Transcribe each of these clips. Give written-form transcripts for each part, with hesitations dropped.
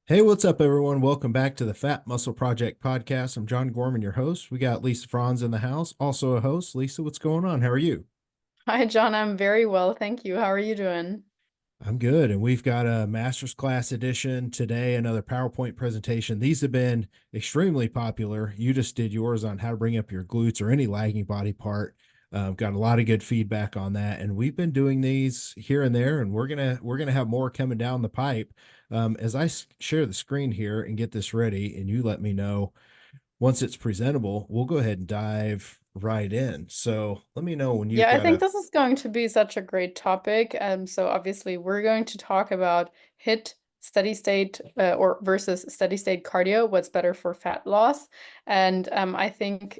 Hey, what's up, everyone? Welcome back to the Fat Muscle Project podcast. I'm John Gorman, your host. We got Lisa Franz in the house, also a host. Lisa, what's going on? How are you? Hi, John. I'm very well, thank you. How are you doing? I'm good. And we've got a master's class edition today, another PowerPoint presentation. These have been extremely popular. You just did yours on how to bring up your glutes or any lagging body part. Got a lot of good feedback on that, and we've been doing these here and there, and we're gonna have more coming down the pipe. As I share the screen here and get this ready, and you let me know once it's presentable, we'll go ahead and dive right in. So let me know when you've Yeah, I got think a this is going to be such a great topic. So obviously we're going to talk about HIIT steady state or versus steady state cardio, what's better for fat loss. And I think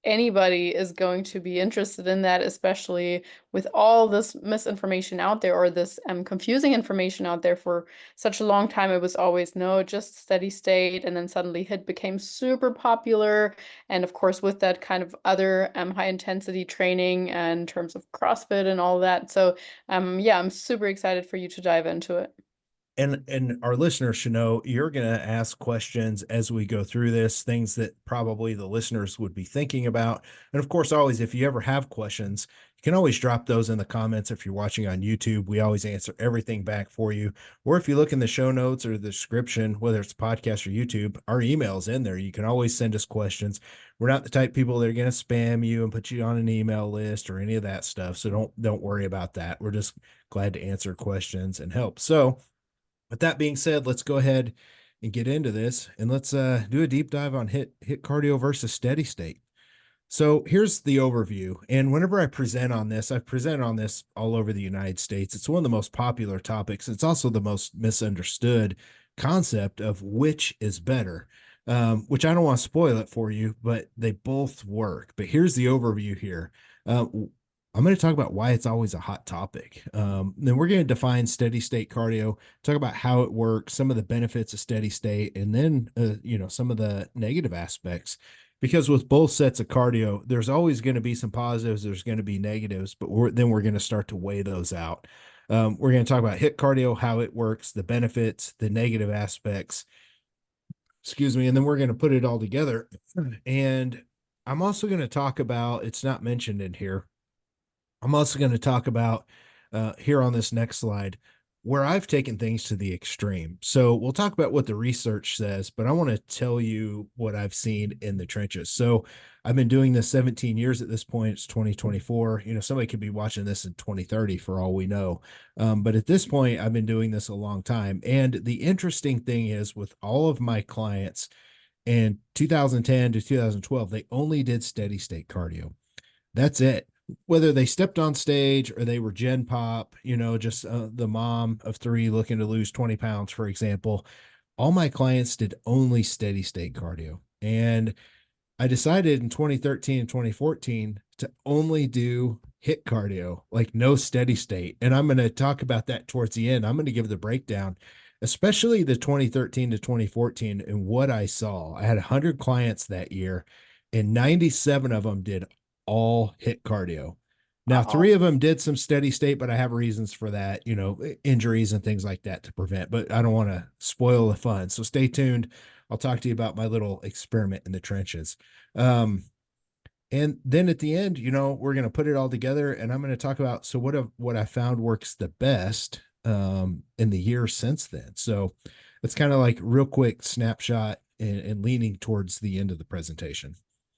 anybody is going to be interested in that, especially with all this misinformation out there or this confusing information out there for such a long time. It was always no, just steady state, and then suddenly HIIT became super popular. And of course, with that kind of other high intensity training and in terms of CrossFit and all that. So yeah, I'm super excited for you to dive into it. and our listeners should know you're going to ask questions as we go through this, things that probably the listeners would be thinking about. And of course, always, if you ever have questions, you can always drop those in the comments. If you're watching on YouTube, we always answer everything back for you. Or if you look in the show notes or the description, whether it's podcast or YouTube, our email is in there. You can always send us questions. We're not the type of people that are going to spam you and put you on an email list or any of that stuff. So don't worry about that. We're just glad to answer questions and help. So with that being said, let's go ahead and get into this, and let's do a deep dive on hit cardio versus steady state. So here's the overview. And whenever I present on this, I've presented on this all over the United States. It's one of the most popular topics. It's also the most misunderstood concept of which is better, which I don't want to spoil it for you, but they both work. But here's the overview here. Uh, I'm going to talk about why it's always a hot topic. Then we're going to define steady state cardio, talk about how it works, some of the benefits of steady state, and then some of the negative aspects, because with both sets of cardio, there's always going to be some positives, there's going to be negatives, but then we're going to start to weigh those out. We're going to talk about HIIT cardio, how it works, the benefits, the negative aspects, excuse me, and then we're going to put it all together. And I'm also going to talk about, it's not mentioned in here, I'm also going to talk about here on this next slide where I've taken things to the extreme. So we'll talk about what the research says, but I want to tell you what I've seen in the trenches. So I've been doing this 17 years at this point. It's 2024. Somebody could be watching this in 2030 for all we know. But at this point, I've been doing this a long time. And the interesting thing is, with all of my clients in 2010 to 2012, they only did steady state cardio. That's it. Whether they stepped on stage or they were Gen Pop, just the mom of three looking to lose 20 pounds, for example, all my clients did only steady state cardio. And I decided in 2013 and 2014 to only do HIIT cardio, like no steady state. And I'm going to talk about that towards the end. I'm going to give the breakdown, especially the 2013 to 2014 and what I saw. I had 100 clients that year, and 97 of them did all HIIT cardio. Now, three Wow. of them did some steady state, but I have reasons for that, injuries and things like that to prevent, but I don't want to spoil the fun. So stay tuned. I'll talk to you about my little experiment in the trenches. Um, and then at the end, we're going to put it all together, and I'm going to talk about what I found works the best in the years since then. So it's kind of like real quick snapshot and leaning towards the end of the presentation.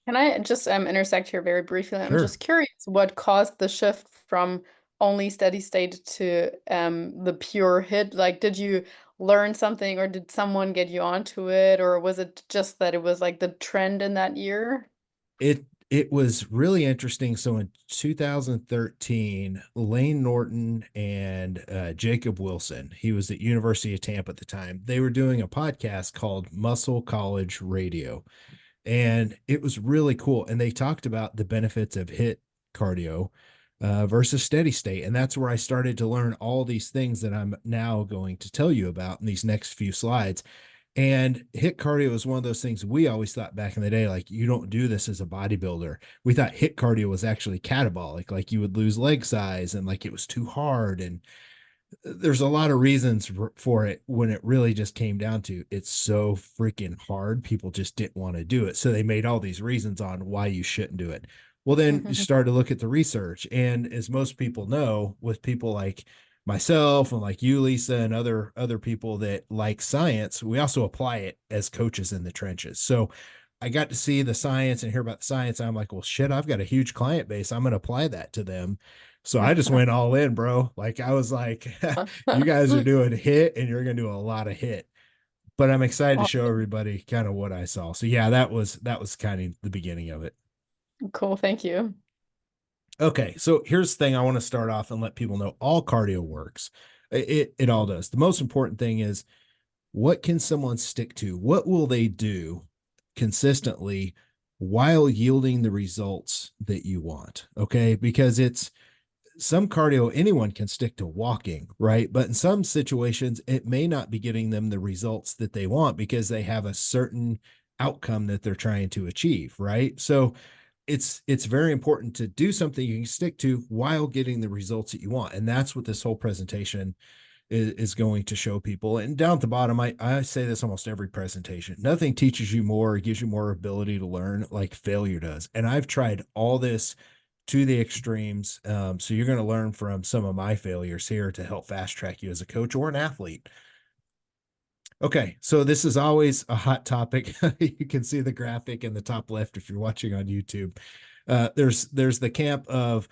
Can I just intersect here very briefly? I'm Sure. just curious what caused the shift from only steady state to the pure hit. Like, did you learn something or did someone get you onto it, or was it just that it was like the trend in that year? It was really interesting. So in 2013, Lane Norton and Jacob Wilson, he was at University of Tampa at the time. They were doing a podcast called Muscle College Radio, and it was really cool. And they talked about the benefits of HIIT cardio versus steady state, and that's where I started to learn all these things that I'm now going to tell you about in these next few slides. And HIIT cardio is one of those things we always thought back in the day, like you don't do this as a bodybuilder. We thought HIIT cardio was actually catabolic, like you would lose leg size and like it was too hard. And There's a lot of reasons for it when it really just came down to it's so freaking hard. People just didn't want to do it. So they made all these reasons on why you shouldn't do it. Well, then you start to look at the research. And as most people know, with people like myself and like you, Lisa, and other people that like science, we also apply it as coaches in the trenches. So I got to see the science and hear about the science. I'm like, well, shit, I've got a huge client base. I'm going to apply that to them. So I just went all in, bro. Like I was like, you guys are doing HIIT and you're going to do a lot of HIIT. But I'm excited to show Awesome. everybody kind of what I saw. So yeah, that was kind of the beginning of it. Cool. Thank you. Okay, so here's the thing I want to start off and let people know all cardio works. It all does. The most important thing is what can someone stick to? What will they do consistently while yielding the results that you want? Okay, because it's some cardio anyone can stick to walking, right? But in some situations, it may not be getting them the results that they want because they have a certain outcome that they're trying to achieve, right? So it's very important to do something you can stick to while getting the results that you want. And that's what this whole presentation is going to show people. And down at the bottom, I say this almost every presentation. Nothing teaches you more or gives you more ability to learn like failure does. And I've tried all this to the extremes. So you're going to learn from some of my failures here to help fast track you as a coach or an athlete. Okay, so this is always a hot topic. You can see the graphic in the top left if you're watching on YouTube. There's the camp of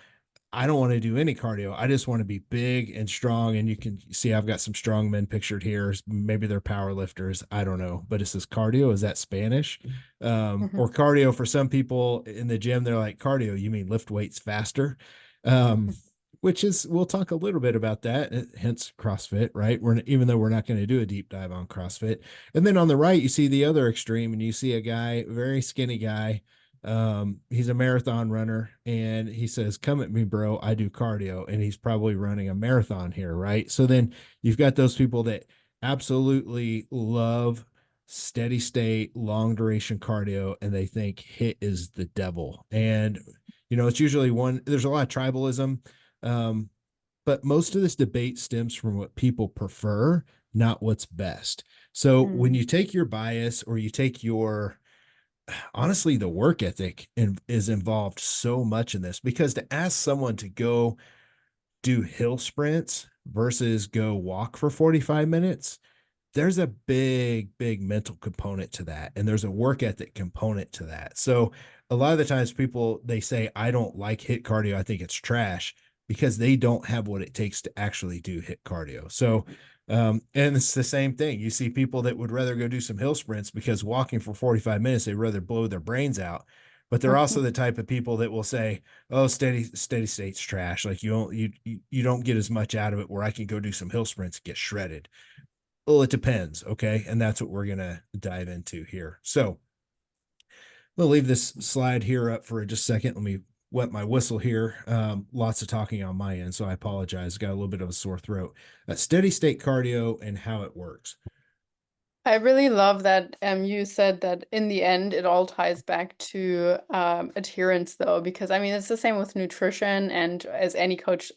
I don't want to do any cardio. I just want to be big and strong. And you can see I've got some strong men pictured here. Maybe they're power lifters. I don't know. But it says cardio. Is that Spanish? Or cardio for some people in the gym, they're like, cardio, you mean lift weights faster? Um, which is, we'll talk a little bit about that, hence CrossFit, right? Even though we're not going to do a deep dive on CrossFit. And then on the right, you see the other extreme and you see a guy, very skinny guy, he's a marathon runner and he says, come at me, bro. I do cardio. And he's probably running a marathon here. Right. So then you've got those people that absolutely love steady state, long duration cardio, and they think HIIT is the devil. And, it's usually there's a lot of tribalism. Um, but most of this debate stems from what people prefer, not what's best. So when Mm. you take your bias or you take your honestly, the work ethic is involved so much in this because to ask someone to go do hill sprints versus go walk for 45 minutes, there's a big mental component to that. And there's a work ethic component to that. So a lot of the times people, they say, I don't like HIIT cardio. I think it's trash because they don't have what it takes to actually do HIIT cardio. So, and it's the same thing. You see people that would rather go do some hill sprints because walking for 45 minutes, they'd rather blow their brains out. But they're also the type of people that will say, "Oh, steady state's trash. Like you don't get as much out of it. Where I can go do some hill sprints, and get shredded." Well, it depends. Okay. And that's what we're going to dive into here. So we'll leave this slide here up for just a second. Let me wet my whistle here. Lots of talking on my end. So I apologize. Got a little bit of a sore throat. Steady state cardio and how it works. I really love that you said that in the end it all ties back to adherence though, because I mean it's the same with nutrition and as any coach,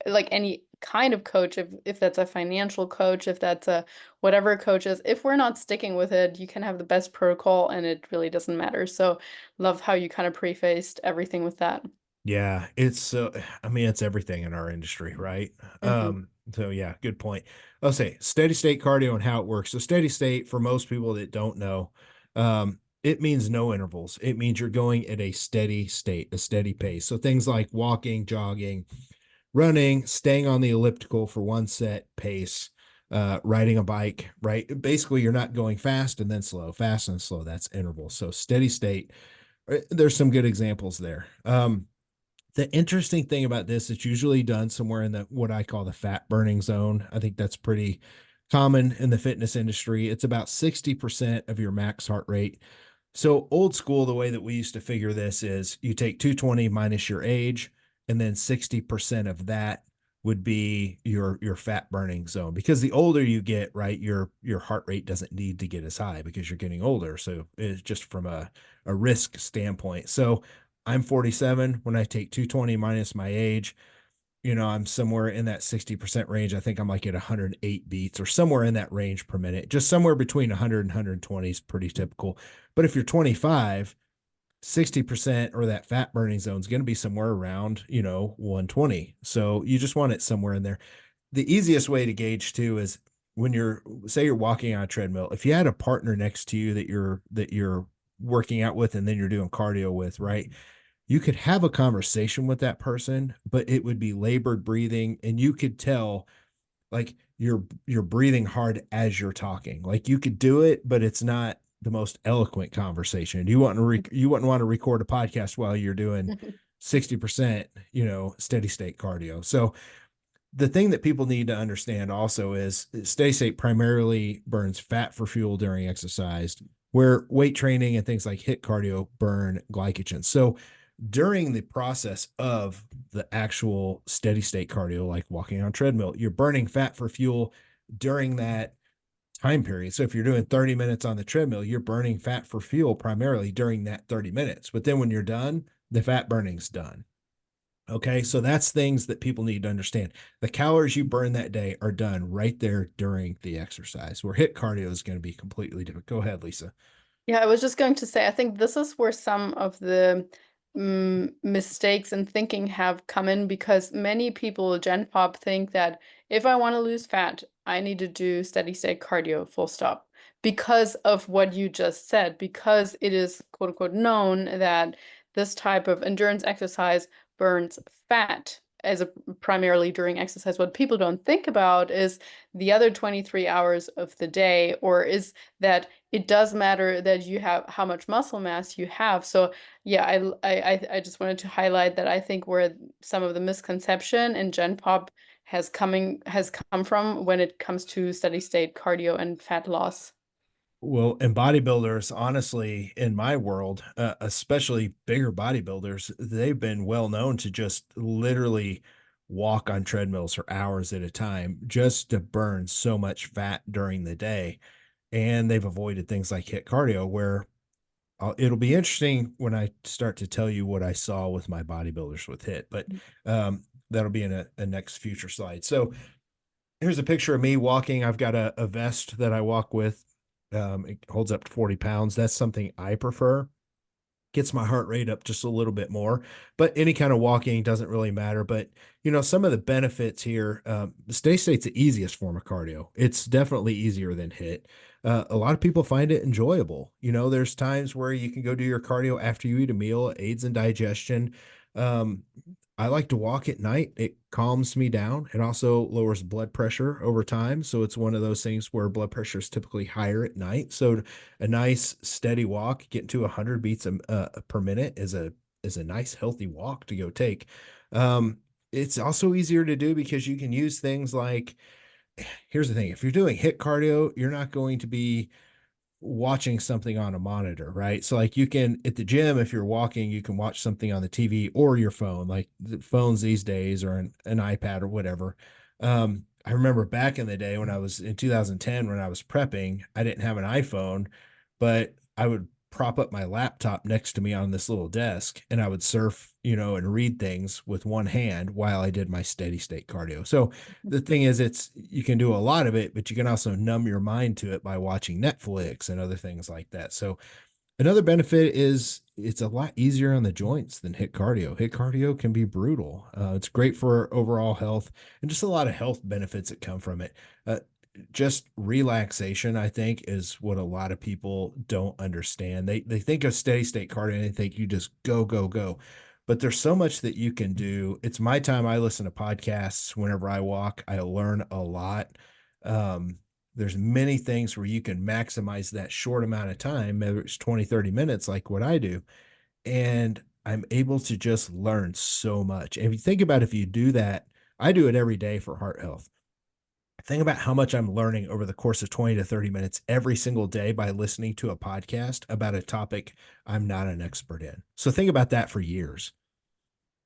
like any kind of coach, if that's a financial coach, if that's a whatever coach is, if we're not sticking with it, you can have the best protocol and it really doesn't matter. So love how you kind of prefaced everything with that. Yeah, I mean, it's everything in our industry, right? Hmm. So yeah, good point. I'll say steady state cardio and how it works. So steady state for most people that don't know, it means no intervals. It means you're going at a steady state, a steady pace. So things like walking, jogging, running, staying on the elliptical for one set pace, riding a bike, right? Basically, you're not going fast and then slow, fast and slow. That's interval. So steady state. There's some good examples there. The interesting thing about this, it's usually done somewhere in the what I call the fat burning zone. I think that's pretty common in the fitness industry. It's about 60% of your max heart rate. So old school, the way that we used to figure this is you take 220 minus your age, and then 60% of that would be your fat burning zone. Because the older you get, right, your heart rate doesn't need to get as high because you're getting older. So it's just from a risk standpoint. So I'm 47. When I take 220 minus my age, I'm somewhere in that 60% range. I think I'm like at 108 beats or somewhere in that range per minute. Just somewhere between 100 and 120 is pretty typical. But if you're 25, 60% or that fat burning zone is going to be somewhere around, 120. So you just want it somewhere in there. The easiest way to gauge too is when you're walking on a treadmill, if you had a partner next to you that you're working out with and then you're doing cardio with, right? You could have a conversation with that person, but it would be labored breathing, and you could tell like you're breathing hard as you're talking. Like you could do it, but it's not the most eloquent conversation. You wouldn't want to record a podcast while you're doing 60%, steady state cardio. So the thing that people need to understand also is steady state primarily burns fat for fuel during exercise, where weight training and things like HIIT cardio burn glycogen. So during the process of the actual steady state cardio, like walking on treadmill, you're burning fat for fuel during that time period. So if you're doing 30 minutes on the treadmill, you're burning fat for fuel primarily during that 30 minutes. But then when you're done, the fat burning's done. Okay, so that's things that people need to understand. The calories you burn that day are done right there during the exercise, where HIIT cardio is going to be completely different. Go ahead, Lisa. Yeah, I was just going to say, I think this is where some of the mistakes in thinking have come in because many people, Gen Pop, think that if I want to lose fat, I need to do steady state cardio, full stop. Because of what you just said, because it is quote unquote known that this type of endurance exercise burns fat as a primarily during exercise. What people don't think about is the other 23 hours of the day, or is that it does matter that you have how much muscle mass you have. So yeah, I just wanted to highlight that I think where some of the misconception in Gen Pop has come from when it comes to steady state cardio and fat loss. Well, and bodybuilders, honestly, in my world, especially bigger bodybuilders, they've been well known to just literally walk on treadmills for hours at a time just to burn so much fat during the day. And they've avoided things like HIIT cardio, where it'll be interesting when I start to tell you what I saw with my bodybuilders with HIIT, but that'll be in a next future slide. So here's a picture of me walking. I've got a vest that I walk with. It holds up to 40 pounds. That's something I prefer. Gets my heart rate up just a little bit more, but any kind of walking doesn't really matter. But some of the benefits here, the steady state's the easiest form of cardio. It's definitely easier than HIIT. A lot of people find it enjoyable. There's times where you can go do your cardio after you eat a meal, it aids in digestion. Um, I like to walk at night. It calms me down. It also lowers blood pressure over time. So it's one of those things where blood pressure is typically higher at night. So a nice steady walk, getting to 100 beats per minute is a nice healthy walk to go take. It's also easier to do because you can use things like, here's the thing, if you're doing HIIT cardio, you're not going to be watching something on a monitor, right? So like you can at the gym, if you're walking, you can watch something on the TV or your phone, like the phones these days or an iPad or whatever. I remember back in the day when I was in 2010, when I was prepping, I didn't have an iPhone, but I would prop up my laptop next to me on this little desk and I would surf, and read things with one hand while I did my steady state cardio. So the thing is, you can do a lot of it, but you can also numb your mind to it by watching Netflix and other things like that. So another benefit is it's a lot easier on the joints than HIIT cardio. HIIT cardio can be brutal. It's great for overall health and just a lot of health benefits that come from it. Just relaxation, I think, is what a lot of people don't understand. They think of steady state cardio and they think you just go, go, go. But there's so much that you can do. It's my time. I listen to podcasts whenever I walk. I learn a lot. Um, there's many things where you can maximize that short amount of time, whether it's 20, 30 minutes, like what I do. And I'm able to just learn so much. And if you think about if you do that, I do it every day for heart health. Think about how much I'm learning over the course of 20 to 30 minutes every single day by listening to a podcast about a topic I'm not an expert in. So think about that for years.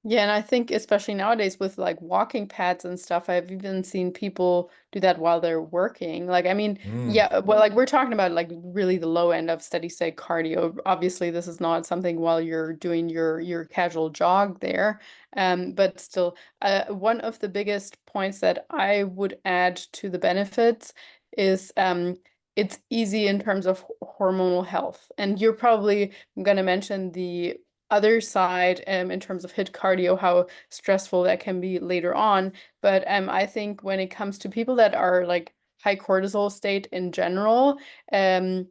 Yeah, and I think especially nowadays with like walking pads and stuff, I've even seen people do that while they're working. Like, I mean, Mm. yeah, well, like we're talking about like really the low end of steady state cardio. Obviously, this is not something while you're doing your casual jog there. But still, one of the biggest points that I would add to the benefits is it's easy in terms of hormonal health. And you're probably going to mention the other side in terms of HIIT cardio, how stressful that can be later on. But I think when it comes to people that are like high cortisol state in general, um,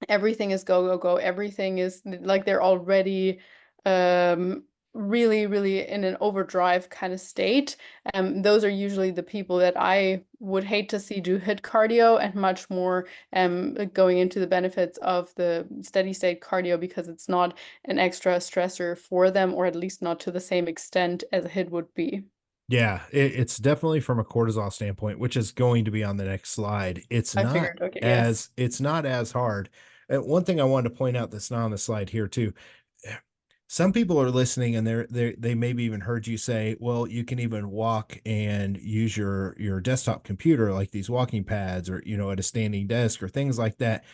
everything is go, go, go. Everything is like they're already um, really, really in an overdrive kind of state. Those are usually the people that I would hate to see do HIIT cardio and much more going into the benefits of the steady state cardio because it's not an extra stressor for them, or at least not to the same extent as a HIIT would be. Yeah, it's definitely from a cortisol standpoint, which is going to be on the next slide. I figured, okay, yes. It's not as hard. One thing I wanted to point out that's not on the slide here too. Some people are listening and they maybe even heard you say, well, you can even walk and use your desktop computer like these walking pads or at a standing desk or things like that.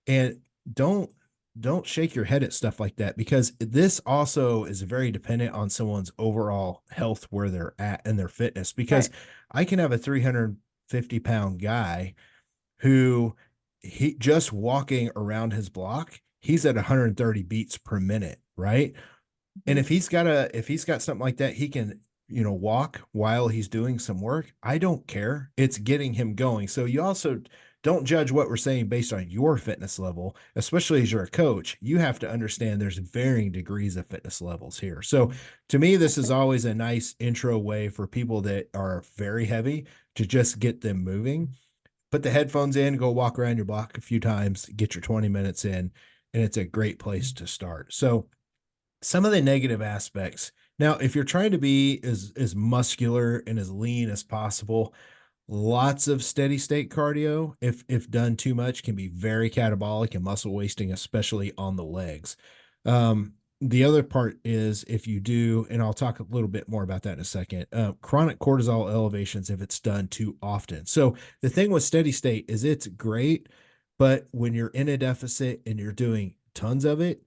And don't don't shake your head at stuff like that because this also is very dependent on someone's overall health where they're at and their fitness. Because Right. I can have a 350-pound guy who he just walking around his block, he's at 130 beats per minute, right? And Mhm. if he's got something like that, he can, walk while he's doing some work. I don't care. It's getting him going. So you also don't judge what we're saying based on your fitness level, especially as you're a coach. You have to understand there's varying degrees of fitness levels here. So to me, this is always a nice intro way for people that are very heavy to just get them moving. Put the headphones in, go walk around your block a few times, get your 20 minutes in, and it's a great place to start. So some of the negative aspects. Now, if you're trying to be as muscular and as lean as possible, lots of steady state cardio, if done too much, can be very catabolic and muscle wasting, especially on the legs. The other part is if you do, and I'll talk a little bit more about that in a second, chronic cortisol elevations if it's done too often. So the thing with steady state is it's great, but when you're in a deficit and you're doing tons of it,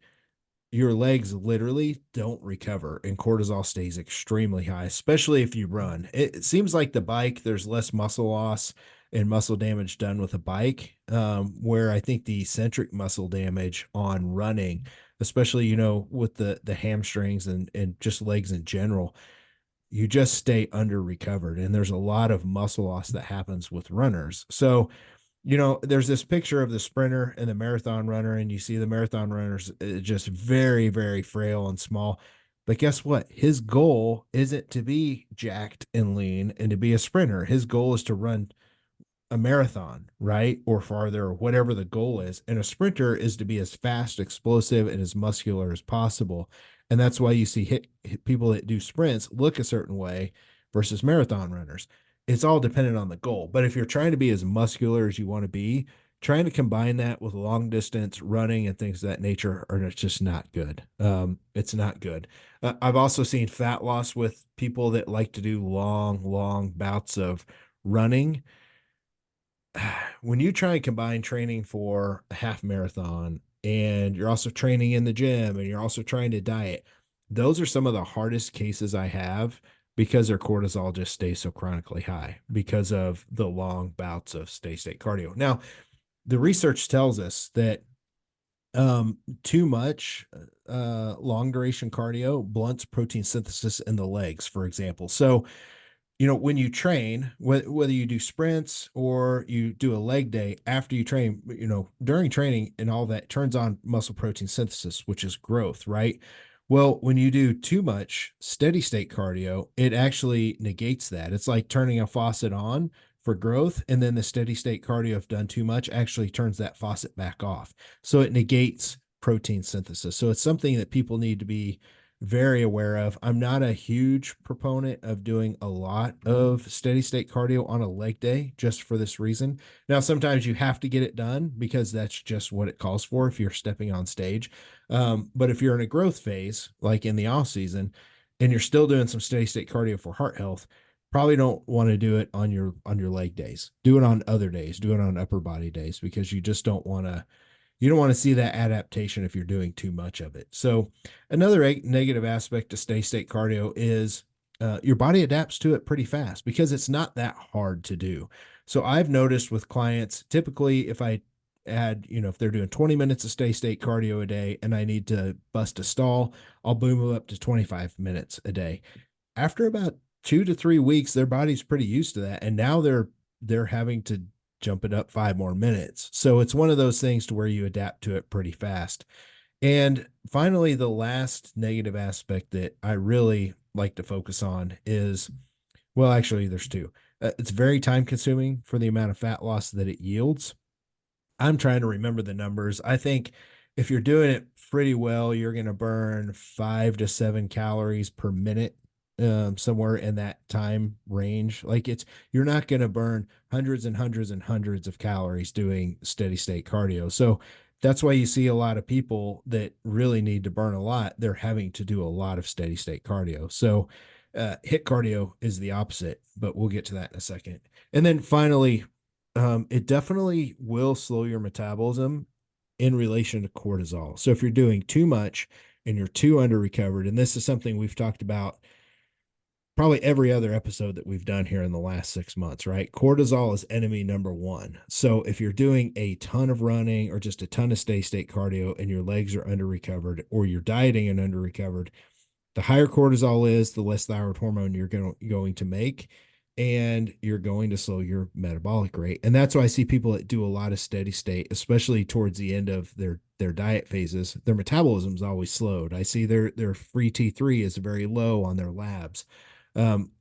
your legs literally don't recover and cortisol stays extremely high, especially if you run. It seems like the bike, there's less muscle loss and muscle damage done with a bike, where I think the eccentric muscle damage on running, especially, with the hamstrings and just legs in general, you just stay under recovered. And there's a lot of muscle loss that happens with runners. So, there's this picture of the sprinter and the marathon runner, and you see the marathon runners just very, very frail and small. But guess what? His goal isn't to be jacked and lean and to be a sprinter. His goal is to run a marathon, right? Or farther, or whatever the goal is. And a sprinter is to be as fast, explosive, and as muscular as possible. And that's why you see hit people that do sprints look a certain way versus marathon runners. It's all dependent on the goal. But if you're trying to be as muscular as you want to be, trying to combine that with long distance running and things of that nature are just not good. It's not good. I've also seen fat loss with people that like to do long, long bouts of running. When you try and combine training for a half marathon and you're also training in the gym and you're also trying to diet, those are some of the hardest cases I have because their cortisol just stays so chronically high because of the long bouts of steady state cardio. Now, the research tells us that too much long duration cardio blunts protein synthesis in the legs, for example. So when you train, whether you do sprints or you do a leg day after you train, during training and all that turns on muscle protein synthesis, which is growth, right? Well, when you do too much steady state cardio, it actually negates that. It's like turning a faucet on for growth, and then the steady state cardio, if done too much, actually turns that faucet back off. So it negates protein synthesis. So it's something that people need to be very aware of. I'm not a huge proponent of doing a lot of steady state cardio on a leg day just for this reason. Now, sometimes you have to get it done because that's just what it calls for if you're stepping on stage. But if you're in a growth phase, like in the off season, and you're still doing some steady state cardio for heart health, probably don't want to do it on your leg days. Do it on other days, do it on upper body days, because you don't want to see that adaptation if you're doing too much of it. So another negative aspect to steady state cardio is your body adapts to it pretty fast because it's not that hard to do. So I've noticed with clients, typically if I add, if they're doing 20 minutes of steady state cardio a day and I need to bust a stall, I'll boom them up to 25 minutes a day. After about 2 to 3 weeks, their body's pretty used to that. And now they're having to jump it up 5 more minutes. So it's one of those things to where you adapt to it pretty fast. And finally, the last negative aspect that I really like to focus on is, well, actually, there's two. It's very time consuming for the amount of fat loss that it yields. I'm trying to remember the numbers. I think if you're doing it pretty well, you're going to burn 5 to 7 calories per minute, somewhere in that time range. Like you're not going to burn hundreds and hundreds and hundreds of calories doing steady state cardio. So that's why you see a lot of people that really need to burn a lot. They're having to do a lot of steady state cardio. So, HIIT cardio is the opposite, but we'll get to that in a second. And then finally, it definitely will slow your metabolism in relation to cortisol. So if you're doing too much and you're too under recovered, and this is something we've talked about probably every other episode that we've done here in the last 6 months, right? Cortisol is enemy number one. So if you're doing a ton of running or just a ton of steady state cardio and your legs are under recovered, or you're dieting and under recovered, the higher cortisol is, the less thyroid hormone you're going to make, and you're going to slow your metabolic rate. And that's why I see people that do a lot of steady state, especially towards the end of their diet phases, their metabolism is always slowed. I see their free T3 is very low on their labs.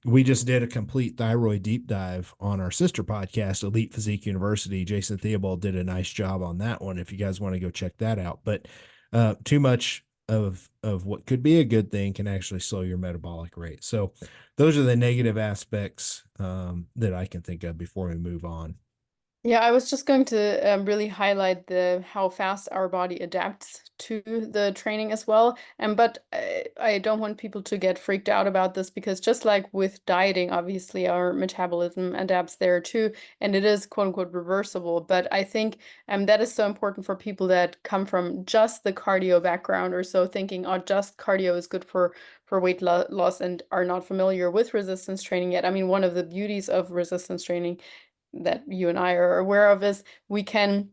We just did a complete thyroid deep dive on our sister podcast, Elite Physique University. Jason Theobald did a nice job on that one, if you guys want to go check that out. But too much of what could be a good thing can actually slow your metabolic rate. So those are the negative aspects that I can think of before we move on. Yeah, I was just going to really highlight the how fast our body adapts to the training as well. And but I don't want people to get freaked out about this because just like with dieting, obviously our metabolism adapts there too, and it is quote unquote reversible. But I think that is so important for people that come from just the cardio background or so, thinking, oh, just cardio is good for weight lo loss and are not familiar with resistance training yet. I mean, one of the beauties of resistance training that you and I are aware of is we can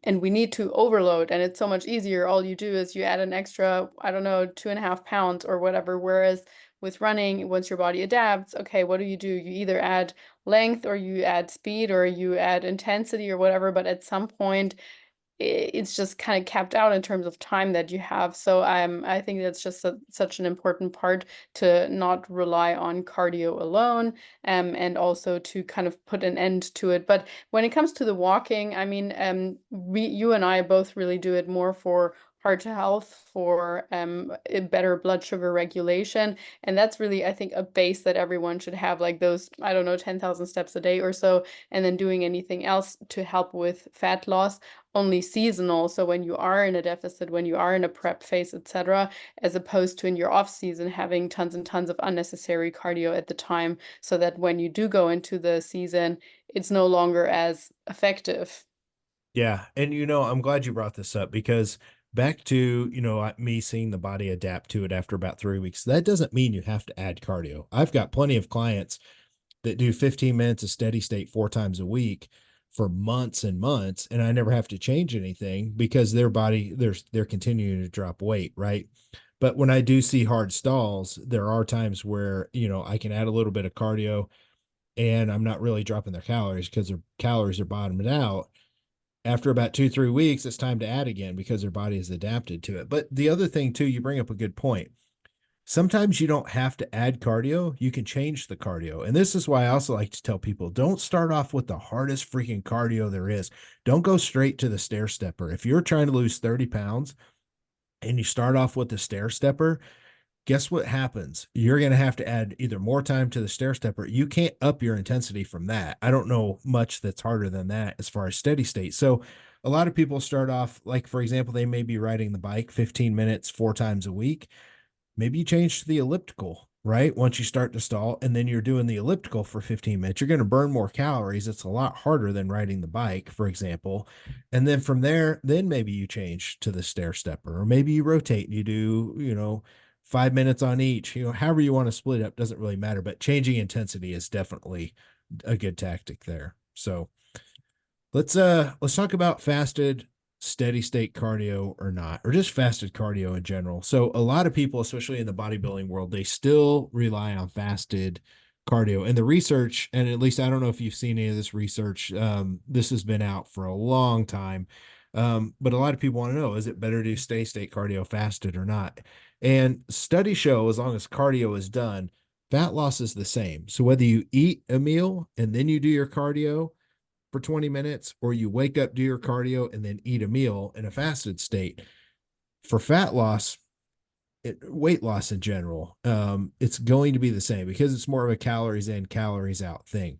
and we need to overload, and it's so much easier. All you do is you add an extra, I don't know, 2.5 pounds or whatever. Whereas with running, once your body adapts, okay, what do? You either add length or you add speed or you add intensity or whatever, but at some point it's just kind of capped out in terms of time that you have. So I think that's just such an important part to not rely on cardio alone, and also to kind of put an end to it. But when it comes to the walking, I mean, you and I both really do it more for heart health, for a better blood sugar regulation. And that's really, I think, a base that everyone should have, like those, I don't know, 10,000 steps a day or so, and then doing anything else to help with fat loss only seasonal. So when you are in a deficit, when you are in a prep phase, etc., as opposed to in your off season having tons and tons of unnecessary cardio at the time, so that when you do go into the season, it's no longer as effective. Yeah. And, I'm glad you brought this up because back to, me seeing the body adapt to it after about 3 weeks, that doesn't mean you have to add cardio. I've got plenty of clients that do 15 minutes of steady state 4 times a week for months and months, and I never have to change anything because their body, they're continuing to drop weight, right? But when I do see hard stalls, there are times where, I can add a little bit of cardio and I'm not really dropping their calories because their calories are bottomed out. After about 2, 3 weeks, it's time to add again because their body is adapted to it. But the other thing too, you bring up a good point. Sometimes you don't have to add cardio. You can change the cardio. And this is why I also like to tell people, don't start off with the hardest freaking cardio there is. Don't go straight to the stair stepper. If you're trying to lose 30 pounds and you start off with the stair stepper, guess what happens? You're going to have to add either more time to the stair stepper. You can't up your intensity from that. I don't know much that's harder than that as far as steady state. So a lot of people start off, like, for example, they may be riding the bike 15 minutes 4 times a week. maybe you change to the elliptical, right? Once you start to stall, and then you're doing the elliptical for 15 minutes, you're going to burn more calories. It's a lot harder than riding the bike, for example. And then from there, then maybe you change to the stair stepper, or maybe you rotate and you do, 5 minutes on each, however you want to split it up, doesn't really matter. But changing intensity is definitely a good tactic there. So let's talk about fasted steady state cardio or not, or just fasted cardio in general. So a lot of people, especially in the bodybuilding world, they still rely on fasted cardio. And the research, and at least I don't know if you've seen any of this research, this has been out for a long time. But a lot of people want to know, is it better to do steady state cardio fasted or not? And studies show as long as cardio is done, fat loss is the same. So whether you eat a meal and then you do your cardio for 20 minutes, or you wake up, do your cardio, and then eat a meal in a fasted state, for fat loss, weight loss in general, it's going to be the same because it's more of a calories in, calories out thing.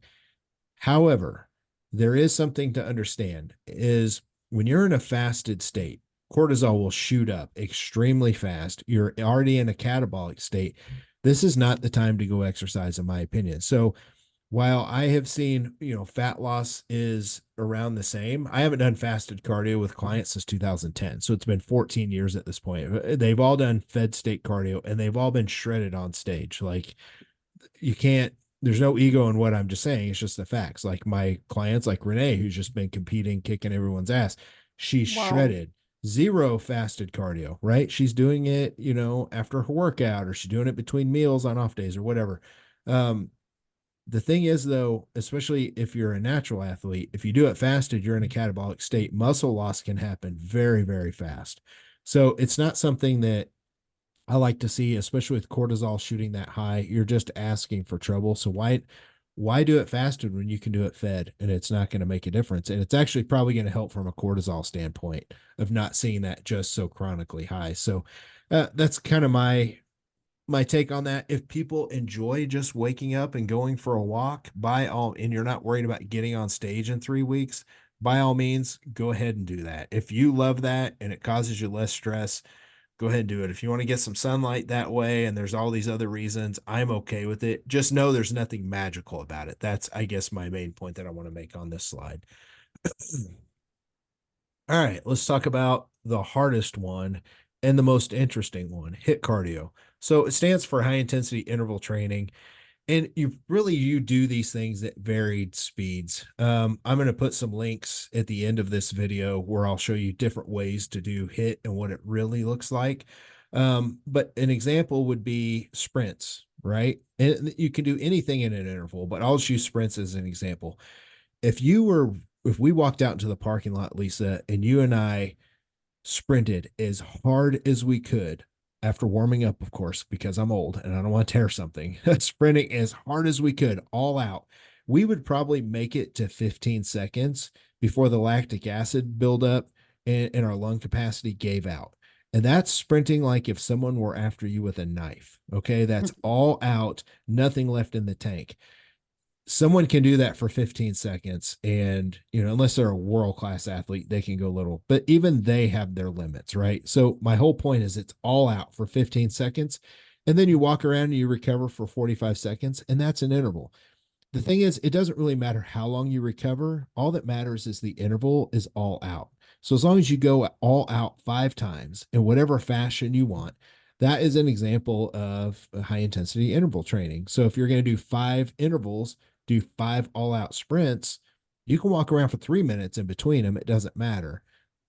However, there is something to understand is when you're in a fasted state, cortisol will shoot up extremely fast. You're already in a catabolic state. This is not the time to go exercise, in my opinion. So while I have seen, fat loss is around the same, I haven't done fasted cardio with clients since 2010. So it's been 14 years at this point. They've all done fed state cardio and they've all been shredded on stage. Like you can't, there's no ego in what I'm just saying. It's just the facts. Like my clients, like Renee, who's just been competing, kicking everyone's ass, she's Wow. shredded. Zero fasted cardio, right? She's doing it, after her workout, or she's doing it between meals on off days or whatever. The thing is, though, especially if you're a natural athlete, if you do it fasted, you're in a catabolic state. Muscle loss can happen very, very fast. So it's not something that I like to see, especially with cortisol shooting that high. You're just asking for trouble. So why do it fasted when you can do it fed and it's not going to make a difference? And it's actually probably going to help from a cortisol standpoint of not seeing that just so chronically high. So that's kind of my take on that. If people enjoy just waking up and going for a walk, and you're not worried about getting on stage in 3 weeks, by all means, go ahead and do that. If you love that and it causes you less stress, go ahead and do it. If you want to get some sunlight that way and there's all these other reasons, I'm okay with it. Just know there's nothing magical about it. That's, I guess, my main point that I want to make on this slide. All right, let's talk about the hardest one and the most interesting one, HIIT cardio. So it stands for high intensity interval training. And you do these things at varied speeds. I'm going to put some links at the end of this video where I'll show you different ways to do HIIT and what it really looks like. But an example would be sprints, right? And you can do anything in an interval, but I'll just use sprints as an example. If you were, if we walked out into the parking lot, Lisa, and you and I sprinted as hard as we could after warming up, of course, because I'm old and I don't want to tear something, sprinting as hard as we could, all out, we would probably make it to 15 seconds before the lactic acid buildup and our lung capacity gave out. And that's sprinting like if someone were after you with a knife. Okay. That's all out, nothing left in the tank. Someone can do that for 15 seconds, and unless they're a world-class athlete, they can go little, but even they have their limits, right? So my whole point is it's all out for 15 seconds, and then you walk around and you recover for 45 seconds, and that's an interval. The thing is, it doesn't really matter how long you recover. All that matters is the interval is all out. So as long as you go all out 5 times in whatever fashion you want, that is an example of a high intensity interval training. So if you're going to do 5 intervals, do 5 all out sprints, you can walk around for 3 minutes in between them. It doesn't matter.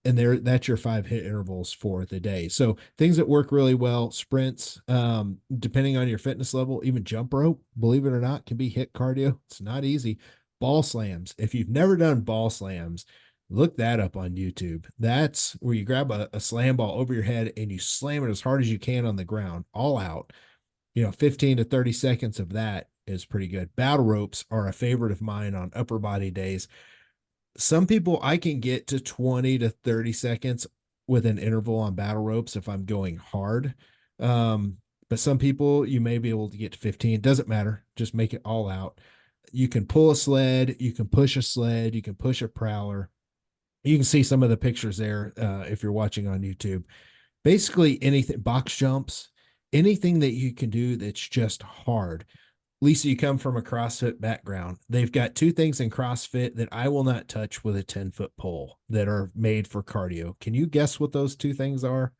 And that's your 5 HIIT intervals for the day. So things that work really well, sprints, depending on your fitness level, even jump rope, believe it or not, can be HIIT cardio. It's not easy. Ball slams. If you've never done ball slams, look that up on YouTube. That's where you grab a slam ball over your head and you slam it as hard as you can on the ground, all out. 15 to 30 seconds of that is pretty good. Battle ropes are a favorite of mine on upper body days. Some people, I can get to 20 to 30 seconds with an interval on battle ropes if I'm going hard. But some people, you may be able to get to 15. It doesn't matter. Just make it all out. You can pull a sled. You can push a sled. You can push a prowler. You can see some of the pictures there if you're watching on YouTube. Basically anything, box jumps, anything that you can do that's just hard. Lisa, you come from a CrossFit background. They've got two things in CrossFit that I will not touch with a 10-foot pole that are made for cardio. Can you guess what those two things are?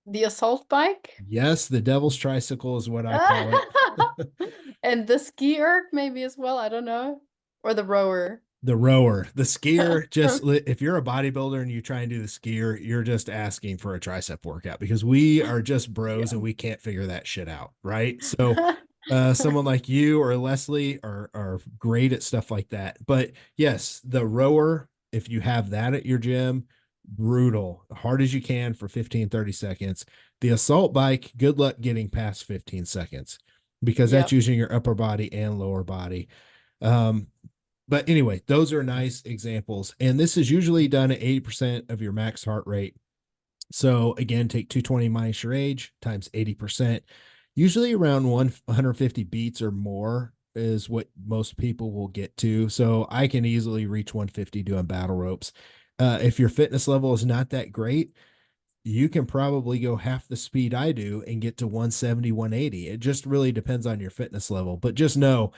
The assault bike? Yes, the devil's tricycle is what I call it. And the ski erg maybe as well, I don't know. Or the rower. The rower, the skier, just if you're a bodybuilder and you try and do the skier, you're just asking for a tricep workout because we are just bros Yeah. and we can't figure that shit out, right? So someone like you or Leslie are great at stuff like that. But yes, the rower, if you have that at your gym, brutal, hard as you can for 15, 30 seconds. The assault bike, good luck getting past 15 seconds because that's Yep. using your upper body and lower body. Um, but anyway, those are nice examples. And this is usually done at 80% of your max heart rate. So again, take 220 minus your age times 80%. Usually around 150 beats or more is what most people will get to. So I can easily reach 150 doing battle ropes. If your fitness level is not that great, you can probably go half the speed I do and get to 170, 180. It just really depends on your fitness level. But just know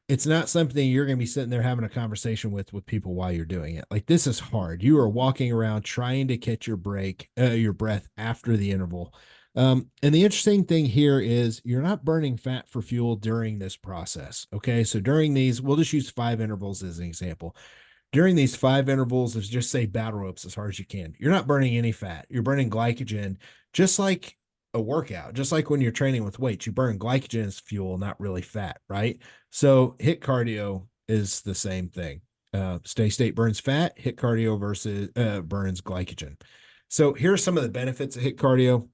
it's not something you're going to be sitting there having a conversation with people while you're doing it. Like this is hard. You are walking around trying to catch your breath after the interval. And the interesting thing here is you're not burning fat for fuel during this process. Okay. So during these, we'll just use 5 intervals as an example. During these 5 intervals, is just say battle ropes as hard as you can. You're not burning any fat. You're burning glycogen, just like a workout, just like when you're training with weights. You burn glycogen as fuel, not really fat, right? So HIIT cardio is the same thing. Steady state burns fat. HIIT cardio versus burns glycogen. So here are some of the benefits of HIIT cardio.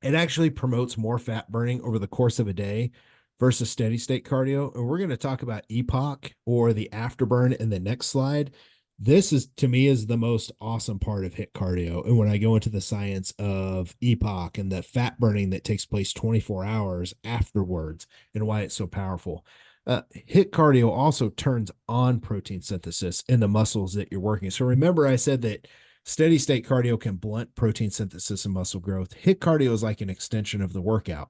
It actually promotes more fat burning over the course of a day versus steady state cardio. And we're going to talk about EPOC or the afterburn in the next slide. This is to me is the most awesome part of HIIT cardio. And when I go into the science of EPOC and the fat burning that takes place 24 hours afterwards and why it's so powerful. HIIT cardio also turns on protein synthesis in the muscles that you're working. So remember, I said that steady state cardio can blunt protein synthesis and muscle growth. HIIT cardio is like an extension of the workout.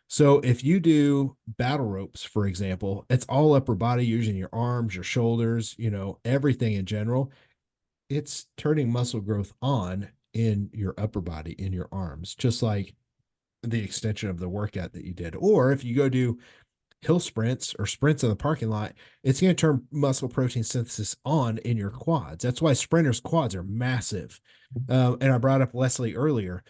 So if you do battle ropes, for example, it's all upper body using your arms, your shoulders, everything in general. It's turning muscle growth on in your upper body, in your arms, just like the extension of the workout that you did. Or if you go do hill sprints or sprints in the parking lot, it's going to turn muscle protein synthesis on in your quads. That's why sprinters' quads are massive. And I brought up Leslie earlier.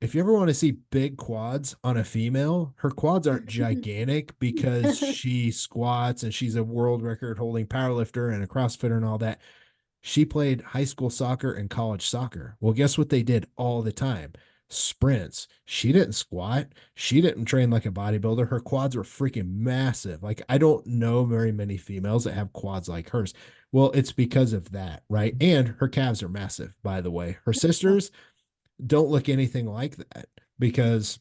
If you ever want to see big quads on a female, her quads aren't gigantic because she squats and she's a world record holding powerlifter and a CrossFitter and all that. She played high school soccer and college soccer. Well, guess what they did all the time? Sprints. She didn't squat. She didn't train like a bodybuilder. Her quads were freaking massive. Like, I don't know very many females that have quads like hers. Well, it's because of that, right? And her calves are massive, by the way. Her sisters don't look anything like that because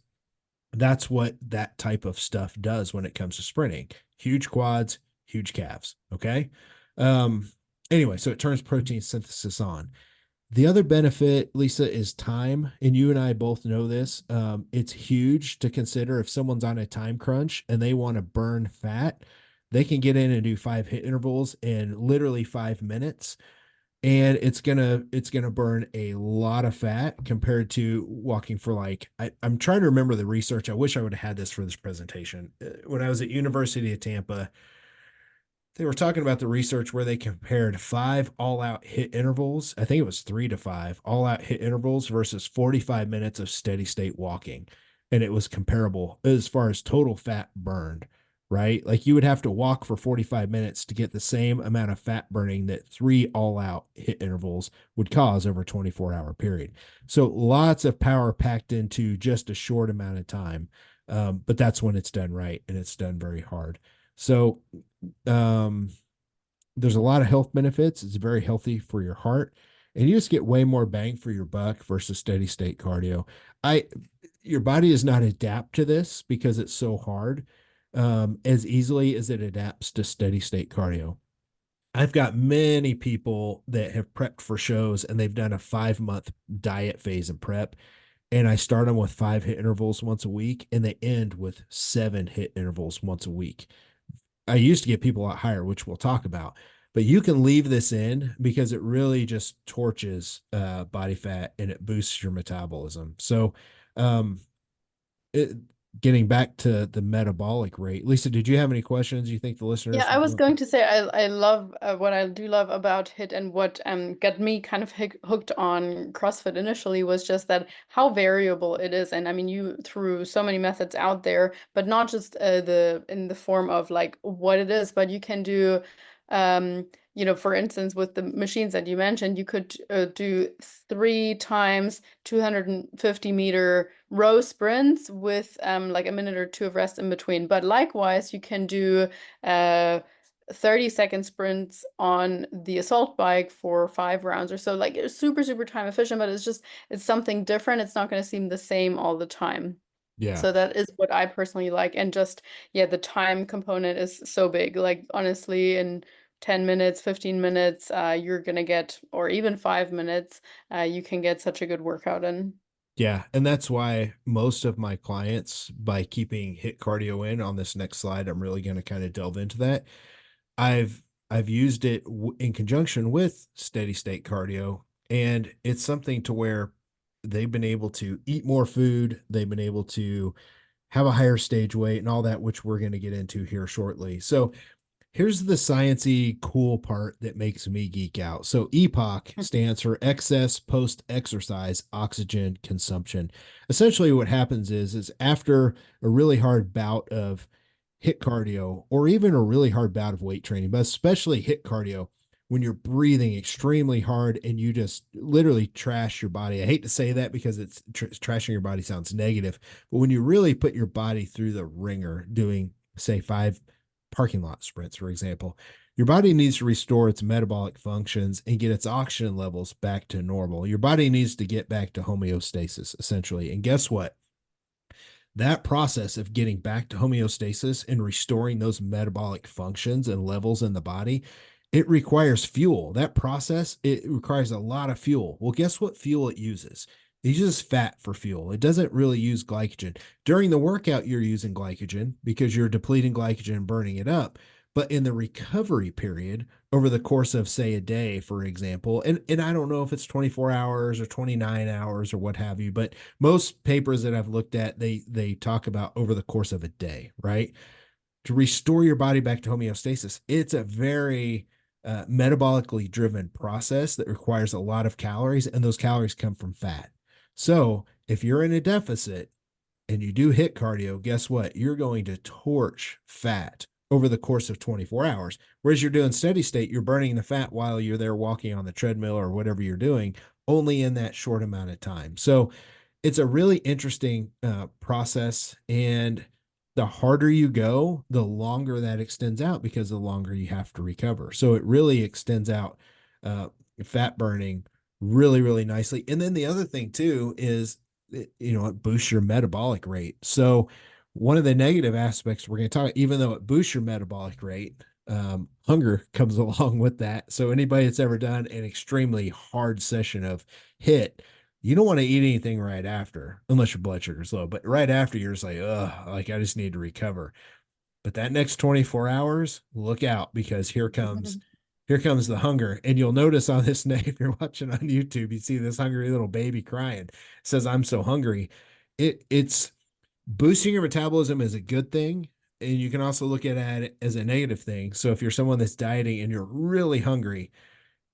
that's what that type of stuff does when it comes to sprinting. Huge quads, huge calves. Okay. Um, anyway, so it turns protein synthesis on. The other benefit, Lisa, is time. And you and I both know this. It's huge to consider if someone's on a time crunch and they want to burn fat, they can get in and do 5 HIIT intervals in literally 5 minutes. And it's gonna burn a lot of fat compared to walking for like I'm trying to remember the research. I wish I would have had this for this presentation. When I was at University of Tampa, they were talking about the research where they compared 5 all-out HIIT intervals. I think it was 3 to 5 all-out HIIT intervals versus 45 minutes of steady state walking. And it was comparable as far as total fat burned, right? Like you would have to walk for 45 minutes to get the same amount of fat burning that 3 all-out HIIT intervals would cause over a 24-hour period. So lots of power packed into just a short amount of time. But that's when it's done right and it's done very hard. So um, there's a lot of health benefits. It's very healthy for your heart, and you just get way more bang for your buck versus steady state cardio. I Your body does not adapt to this because it's so hard as easily as it adapts to steady state cardio. I've got many people that have prepped for shows and they've done a 5 month diet phase and prep. and I start them with 5 HIIT intervals once a week, and they end with 7 HIIT intervals once a week. I used to get people a lot higher, which we'll talk about, but you can leave this in because it really just torches body fat and it boosts your metabolism. So, um, it, getting back to the metabolic rate, Lisa, did you have any questions you think the Yeah, listeners I would was want? going to say I love what I do love about HIIT and what got me kind of hooked on CrossFit initially was just that how variable it is. And I mean, you threw so many methods out there, but not just the in the form of like what it is, but you can do for instance, with the machines that you mentioned, you could do 3 times 250-meter row sprints with like a minute or two of rest in between. But likewise, you can do uh 30-second sprints on the assault bike for 5 rounds or so. Like it's super, super time efficient, but it's something different. It's not going to seem the same all the time. Yeah. So that is what I personally like. And just, yeah, the time component is so big. Like honestly, in 10 minutes, 15 minutes, you're gonna get, or even 5 minutes, you can get such a good workout in. Yeah. And that's why most of my clients, by keeping HIIT cardio in on this next slide, I'm really going to kind of delve into that. I've I've used it in conjunction with steady state cardio, and it's something to where they've been able to eat more food, they've been able to have a higher stage weight and all that, which we're going to get into here shortly. So here's the sciencey cool part that makes me geek out. So EPOC stands for excess post-exercise oxygen consumption. Essentially, what happens is after a really hard bout of HIIT cardio, or even a really hard bout of weight training, but especially HIIT cardio, when you're breathing extremely hard and you just literally trash your body. I hate to say that because trashing your body sounds negative, but when you really put your body through the ringer doing, say, 5 parking lot sprints, for example, your body needs to restore its metabolic functions and get its oxygen levels back to normal. Your body needs to get back to homeostasis, essentially. And guess what? That process of getting back to homeostasis and restoring those metabolic functions and levels in the body, it requires fuel. That process, it requires a lot of fuel. Well, guess what fuel it uses? It uses fat for fuel. It doesn't really use glycogen. During the workout, you're using glycogen because you're depleting glycogen and burning it up. But in the recovery period, over the course of, say, a day, for example, and I don't know if it's 24 hours or 29 hours or what have you, but most papers that I've looked at, they talk about over the course of a day, right? To restore your body back to homeostasis, it's a very metabolically driven process that requires a lot of calories, and those calories come from fat. So if you're in a deficit and you do HIIT cardio, guess what? You're going to torch fat over the course of 24 hours. Whereas you're doing steady state, you're burning the fat while you're there walking on the treadmill or whatever you're doing, only in that short amount of time. So it's a really interesting process. And the harder you go, the longer that extends out because the longer you have to recover. So it really extends out uh, fat burning really, really nicely. And then the other thing too is, it boosts your metabolic rate. So one of the negative aspects we're going to talk, even though it boosts your metabolic rate, hunger comes along with that. So anybody that's ever done an extremely hard session of HIIT, you don't want to eat anything right after, unless your blood sugar's low. But right after, you're just like, ugh, like I just need to recover. But that next 24 hours, look out because here comes the hunger. And you'll notice on this name, if you're watching on YouTube, you see this hungry little baby crying. It says, I'm so hungry. It's boosting your metabolism is a good thing. And you can also look at it as a negative thing. So if you're someone that's dieting and you're really hungry,